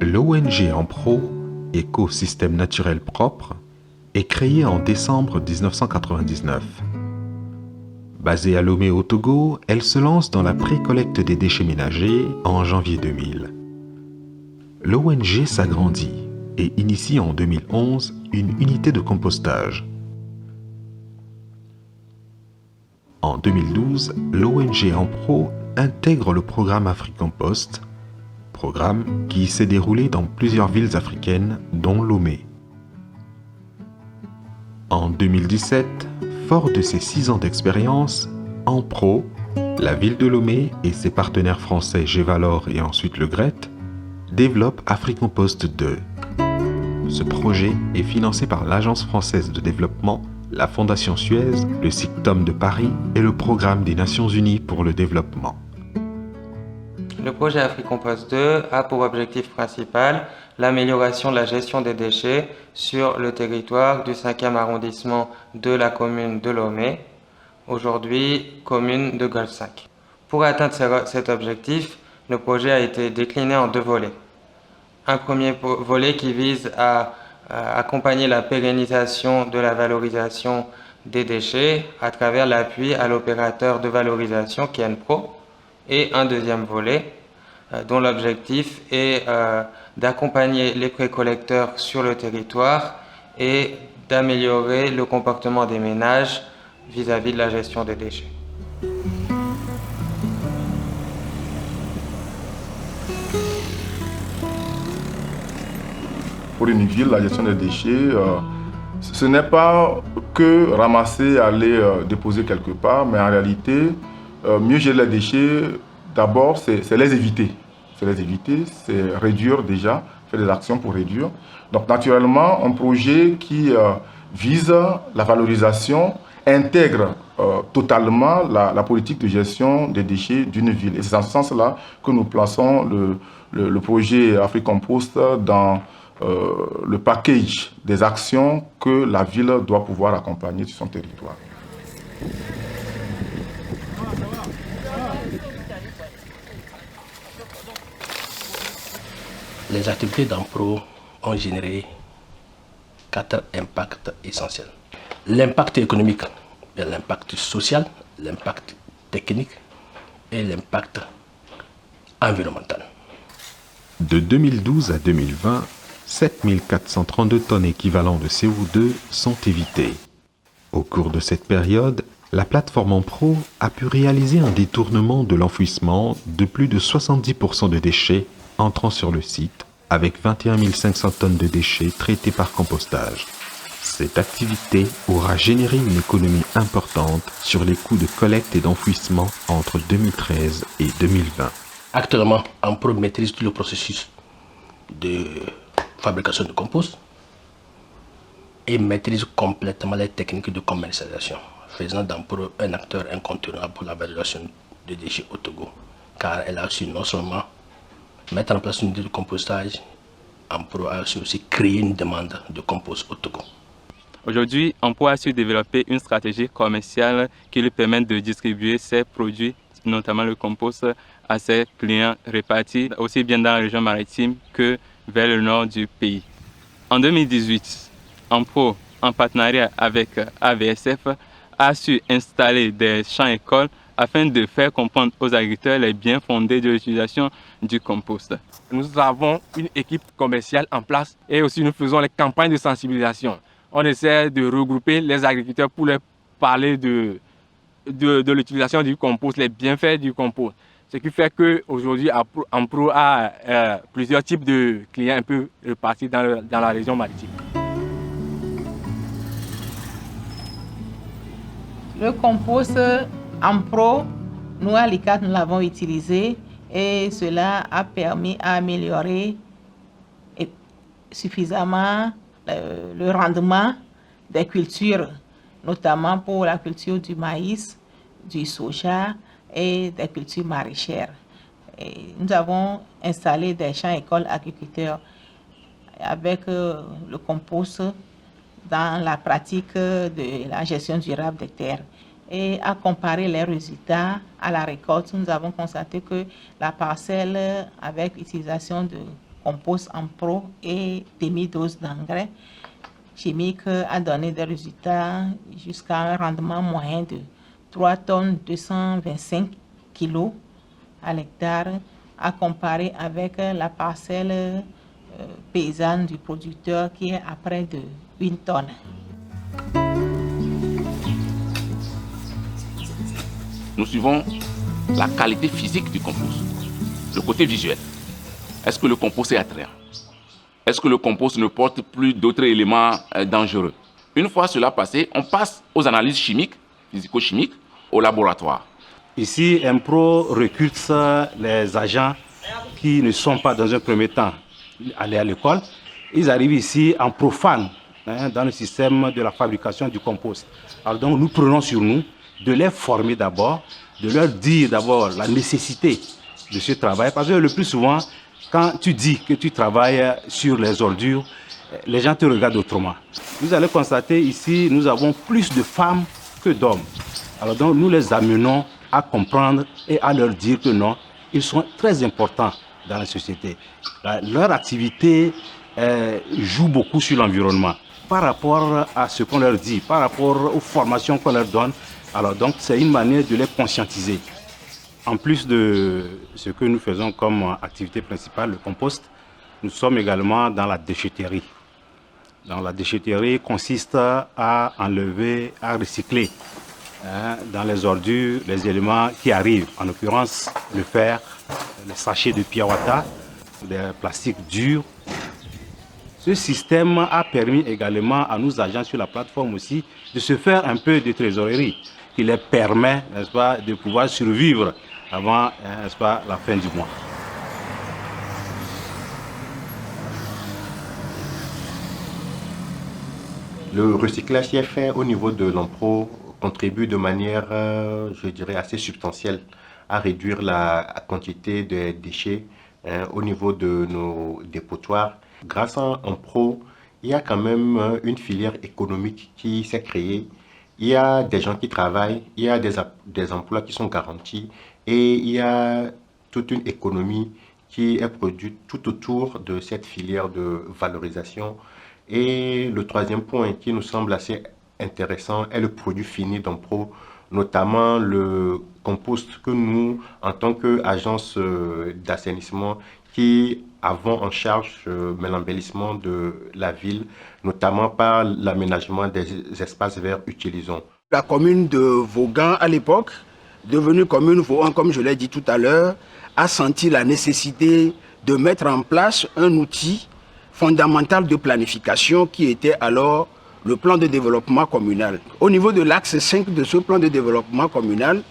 L'ONG Ampro, Écosystème naturel propre, est créée en décembre 1999. Basée à Lomé au Togo, elle se lance dans la pré-collecte des déchets ménagers en janvier 2000. L'ONG s'agrandit et initie en 2011 une unité de compostage. En 2012, l'ONG Ampro intègre le programme AfriCompost, programme qui s'est déroulé dans plusieurs villes africaines, dont Lomé. En 2017, fort de ses 6 ans d'expérience, Ampro, la ville de Lomé et ses partenaires français Gévalor et ensuite le GRET, développent AfriCompost 2. Ce projet est financé par l'Agence française de développement, la Fondation Suez, le SICTOM de Paris et le Programme des Nations Unies pour le développement. Le projet AfriCompost 2 a pour objectif principal l'amélioration de la gestion des déchets sur le territoire du 5e arrondissement de la commune de Lomé, aujourd'hui commune de Golfe 5. Pour atteindre cet objectif, le projet a été décliné en 2 volets. Un premier volet qui vise à accompagner la pérennisation de la valorisation des déchets à travers l'appui à l'opérateur de valorisation qui est Enpro, et un deuxième volet dont l'objectif est d'accompagner les précollecteurs sur le territoire et d'améliorer le comportement des ménages vis-à-vis de la gestion des déchets. Pour une ville, la gestion des déchets, ce n'est pas que ramasser et aller déposer quelque part, mais en réalité, mieux gérer les déchets, d'abord, c'est les éviter. C'est les éviter, c'est réduire déjà, faire des actions pour réduire. Donc naturellement, un projet qui vise la valorisation intègre totalement la politique de gestion des déchets d'une ville. Et c'est dans ce sens-là que nous plaçons le projet AfriCompost dans le package des actions que la ville doit pouvoir accompagner sur son territoire. Les activités d'Ampro ont généré 4 impacts essentiels. L'impact économique, l'impact social, l'impact technique et l'impact environnemental. De 2012 à 2020, 7432 tonnes équivalent de CO2 sont évitées. Au cours de cette période, la plateforme Ampro a pu réaliser un détournement de l'enfouissement de plus de 70% de déchets entrant sur le site, avec 21 500 tonnes de déchets traités par compostage. Cette activité aura généré une économie importante sur les coûts de collecte et d'enfouissement entre 2013 et 2020. Actuellement, Ampro maîtrise tout le processus de fabrication de compost et maîtrise complètement les techniques de commercialisation, faisant d'Ampro un acteur incontournable pour la valorisation des déchets au Togo, car elle a su non seulement mettre en place une unité de compostage, Ampro a su aussi créer une demande de compost au Togo. Aujourd'hui, Ampro a su développer une stratégie commerciale qui lui permet de distribuer ses produits, notamment le compost, à ses clients répartis aussi bien dans la région maritime que vers le nord du pays. En 2018, Ampro, en partenariat avec AVSF, a su installer des champs-écoles afin de faire comprendre aux agriculteurs les biens fondés de l'utilisation du compost. Nous avons une équipe commerciale en place et aussi nous faisons les campagnes de sensibilisation. On essaie de regrouper les agriculteurs pour leur parler de l'utilisation du compost, les bienfaits du compost. Ce qui fait qu'aujourd'hui, Ampro a plusieurs types de clients un peu répartis dans la région maritime. Le compost Ampro, nous à l'ICAT, nous l'avons utilisé et cela a permis à améliorer suffisamment le rendement des cultures, notamment pour la culture du maïs, du soja et des cultures maraîchères. Et nous avons installé des champs-écoles agriculteurs avec le compost dans la pratique de la gestion durable des terres. Et à comparer les résultats à la récolte, nous avons constaté que la parcelle avec l'utilisation de compost en pro et demi-dose d'engrais chimique a donné des résultats jusqu'à un rendement moyen de 3 tonnes 225 kg à l'hectare, à comparer avec la parcelle paysanne du producteur qui est à près de 1 tonne. Nous suivons la qualité physique du compost, le côté visuel. Est-ce que le compost est attrayant? Est-ce que le compost ne porte plus d'autres éléments dangereux? Une fois cela passé, on passe aux analyses chimiques, physico-chimiques, au laboratoire. Ici, Impro recrute les agents qui ne sont pas dans un premier temps allés à l'école. Ils arrivent ici en profane dans le système de la fabrication du compost. Alors donc nous prenons sur nous de les former d'abord, de leur dire d'abord la nécessité de ce travail. Parce que le plus souvent, quand tu dis que tu travailles sur les ordures, les gens te regardent autrement. Vous allez constater ici, nous avons plus de femmes que d'hommes. Alors donc nous les amenons à comprendre et à leur dire que non, ils sont très importants dans la société. Leur activité joue beaucoup sur l'environnement. Par rapport à ce qu'on leur dit, par rapport aux formations qu'on leur donne, alors donc c'est une manière de les conscientiser. En plus de ce que nous faisons comme activité principale, le compost, nous sommes également dans la déchetterie. Donc la déchetterie consiste à enlever, à recycler dans les ordures les éléments qui arrivent, en l'occurrence le fer, les sachets de Piawata, des plastiques durs. Ce système a permis également à nos agents sur la plateforme aussi de se faire un peu de trésorerie qui les permet, n'est-ce pas, de pouvoir survivre avant, n'est-ce pas, la fin du mois. Le recyclage qui est fait au niveau de l'Impro contribue de manière, je dirais, assez substantielle à réduire la quantité de déchets au niveau de nos dépotoirs. Grâce à Impro, il y a quand même une filière économique qui s'est créée. Il y a des gens qui travaillent, il y a des emplois qui sont garantis et il y a toute une économie qui est produite tout autour de cette filière de valorisation. Et le troisième point qui nous semble assez intéressant est le produit fini d'Impro, notamment le compost que nous, en tant qu'agence d'assainissement, qui avons en charge l'embellissement de la ville, notamment par l'aménagement des espaces verts utilisons. La commune de Vaughan, à l'époque, devenue commune Vaughan, comme je l'ai dit tout à l'heure, a senti la nécessité de mettre en place un outil fondamental de planification qui était alors le plan de développement communal. Au niveau de l'axe 5 de ce plan de développement communal,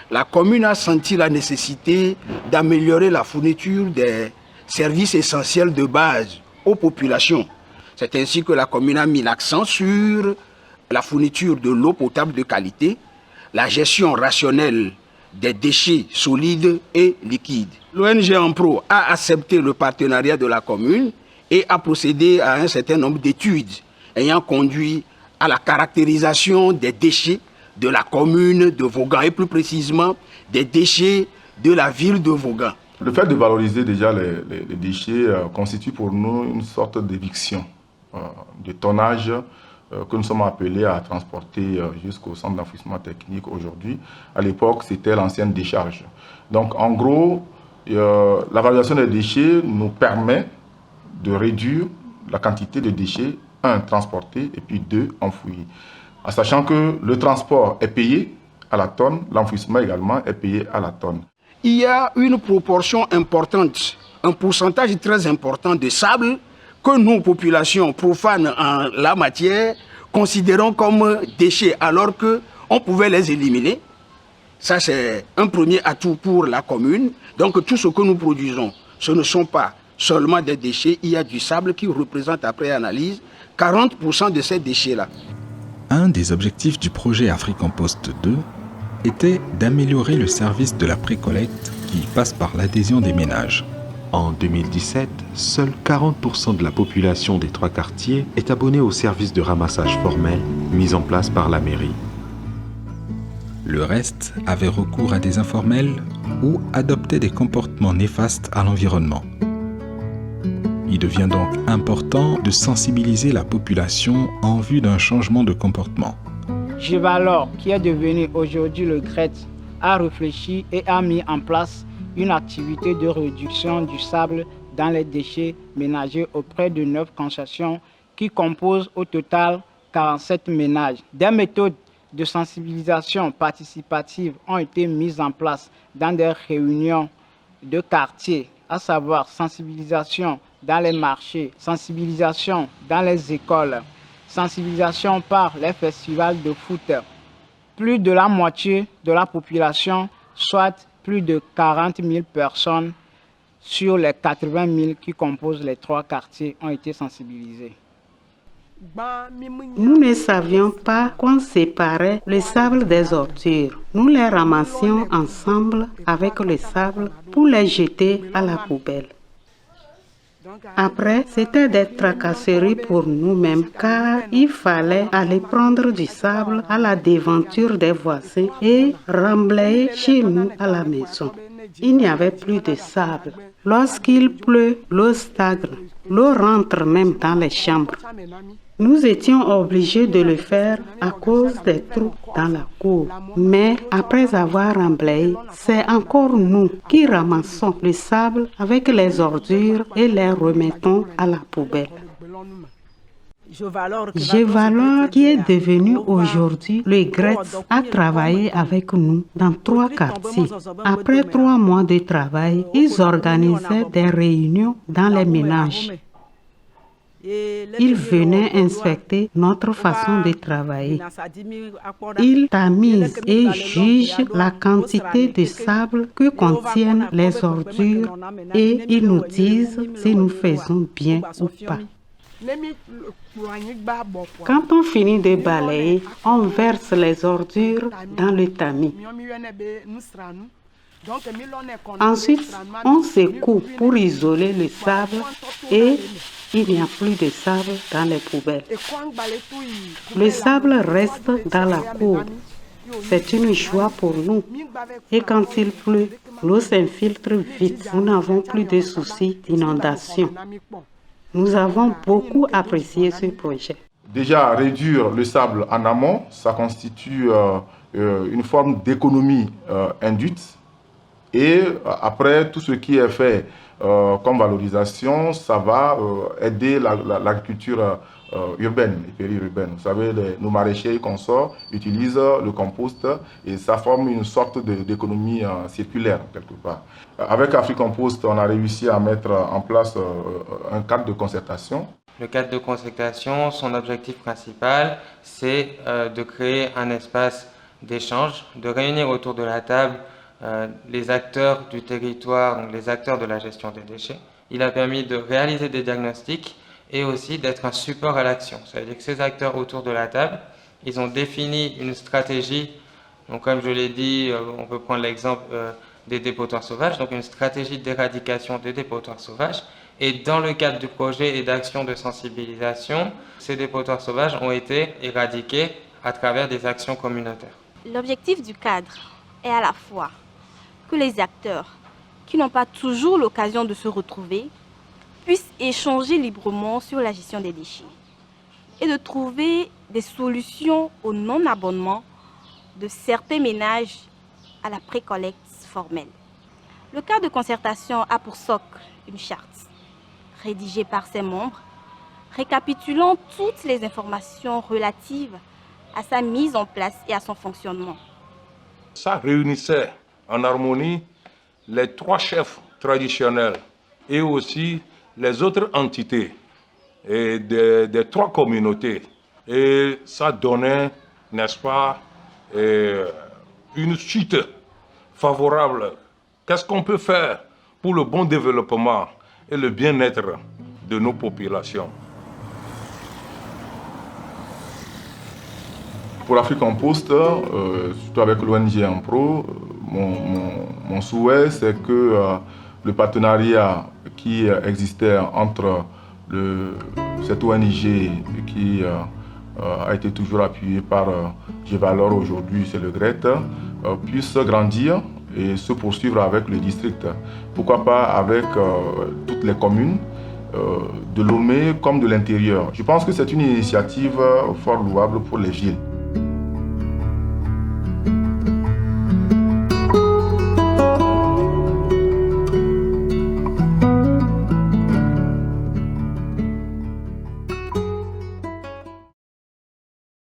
la commune a senti la nécessité d'améliorer la fourniture des services essentiels de base aux populations. C'est ainsi que la commune a mis l'accent sur la fourniture de l'eau potable de qualité, la gestion rationnelle des déchets solides et liquides. L'ONG Impro a accepté le partenariat de la commune et a procédé à un certain nombre d'études ayant conduit à la caractérisation des déchets de la commune de Vaughan et plus précisément des déchets de la ville de Vaughan. Le fait de valoriser déjà les déchets constitue pour nous une sorte d'éviction de tonnage que nous sommes appelés à transporter jusqu'au centre d'enfouissement technique aujourd'hui. À l'époque, c'était l'ancienne décharge. Donc en gros, la valorisation des déchets nous permet de réduire la quantité de déchets, un, transportés, et puis deux, enfouis. En sachant que le transport est payé à la tonne, l'enfouissement également est payé à la tonne. Il y a une proportion importante, un pourcentage très important de sable que nous, populations profanes en la matière, considérons comme déchets alors qu'on pouvait les éliminer. Ça, c'est un premier atout pour la commune. Donc tout ce que nous produisons, ce ne sont pas seulement des déchets, il y a du sable qui représente après analyse 40% de ces déchets-là. Un des objectifs du projet AfriCompost 2 était d'améliorer le service de la précollecte qui passe par l'adhésion des ménages. En 2017, seuls 40% de la population des 3 quartiers est abonnée au service de ramassage formel mis en place par la mairie. Le reste avait recours à des informels ou adoptait des comportements néfastes à l'environnement. Il devient donc important de sensibiliser la population en vue d'un changement de comportement. Gevalor, qui est devenu aujourd'hui le GRET, a réfléchi et a mis en place une activité de réduction du sable dans les déchets ménagers auprès de 9 concessions qui composent au total 47 ménages. Des méthodes de sensibilisation participative ont été mises en place dans des réunions de quartier, à savoir sensibilisation dans les marchés, sensibilisation dans les écoles, sensibilisation par les festivals de foot. Plus de la moitié de la population, soit plus de 40 000 personnes sur les 80 000 qui composent les 3 quartiers, ont été sensibilisées. Nous ne savions pas qu'on séparait le sable des ordures. Nous les ramassions ensemble avec le sable pour les jeter à la poubelle. Après, c'était des tracasseries pour nous-mêmes car il fallait aller prendre du sable à la devanture des voisins et remblayer chez nous à la maison. Il n'y avait plus de sable. Lorsqu'il pleut, l'eau stagne. L'eau rentre même dans les chambres. Nous étions obligés de le faire à cause des trous dans la cour. Mais après avoir remblayé, c'est encore nous qui ramassons le sable avec les ordures et les remettons à la poubelle. Gevalor, qui est devenu aujourd'hui le GRET, a travaillé avec nous dans 3 quartiers. Après 3 mois de travail, ils organisaient des réunions dans les ménages. Ils venaient inspecter notre façon de travailler. Ils tamisent et jugent la quantité de sable que contiennent les ordures et ils nous disent si nous faisons bien ou pas. Quand on finit de balayer, on verse les ordures dans le tamis. Ensuite, on secoue pour isoler le sable et il n'y a plus de sable dans les poubelles. Le sable reste dans la cour. C'est une joie pour nous. Et quand il pleut, l'eau s'infiltre vite. Nous n'avons plus de soucis d'inondation. Nous avons beaucoup apprécié ce projet. Déjà, réduire le sable en amont, ça constitue une forme d'économie induite. Et après, tout ce qui est fait comme valorisation, ça va aider l'agriculture urbaine et périurbaine. Vous savez, nos maraîchers et consorts utilisent le compost et ça forme une sorte d'économie circulaire quelque part. Avec AfriCompost, on a réussi à mettre en place un cadre de concertation. Le cadre de concertation, son objectif principal, c'est de créer un espace d'échange, de réunir autour de la table les acteurs du territoire, donc les acteurs de la gestion des déchets. Il a permis de réaliser des diagnostics et aussi d'être un support à l'action. C'est-à-dire que ces acteurs autour de la table, ils ont défini une stratégie. Donc, comme je l'ai dit, on peut prendre l'exemple des dépotoirs sauvages, donc une stratégie d'éradication des dépotoirs sauvages. Et dans le cadre du projet et d'action de sensibilisation, ces dépotoirs sauvages ont été éradiqués à travers des actions communautaires. L'objectif du cadre est à la fois que les acteurs qui n'ont pas toujours l'occasion de se retrouver puissent échanger librement sur la gestion des déchets et de trouver des solutions au non-abonnement de certains ménages à la précollecte formelle. Le cadre de concertation a pour socle une charte rédigée par ses membres, récapitulant toutes les informations relatives à sa mise en place et à son fonctionnement. Ça réunissait en harmonie les 3 chefs traditionnels et aussi les autres entités et des 3 communautés. Et ça donnait, n'est-ce pas, une suite favorable. Qu'est-ce qu'on peut faire pour le bon développement et le bien-être de nos populations? Pour AfriCompost, surtout avec l'ONG Impro, mon souhait, c'est que le partenariat qui existait entre cette ONG qui a été toujours appuyée par Gevalor, aujourd'hui c'est le GRET, puisse grandir et se poursuivre avec le district. Pourquoi pas avec toutes les communes de Lomé comme de l'intérieur. Je pense que c'est une initiative fort louable pour les villes.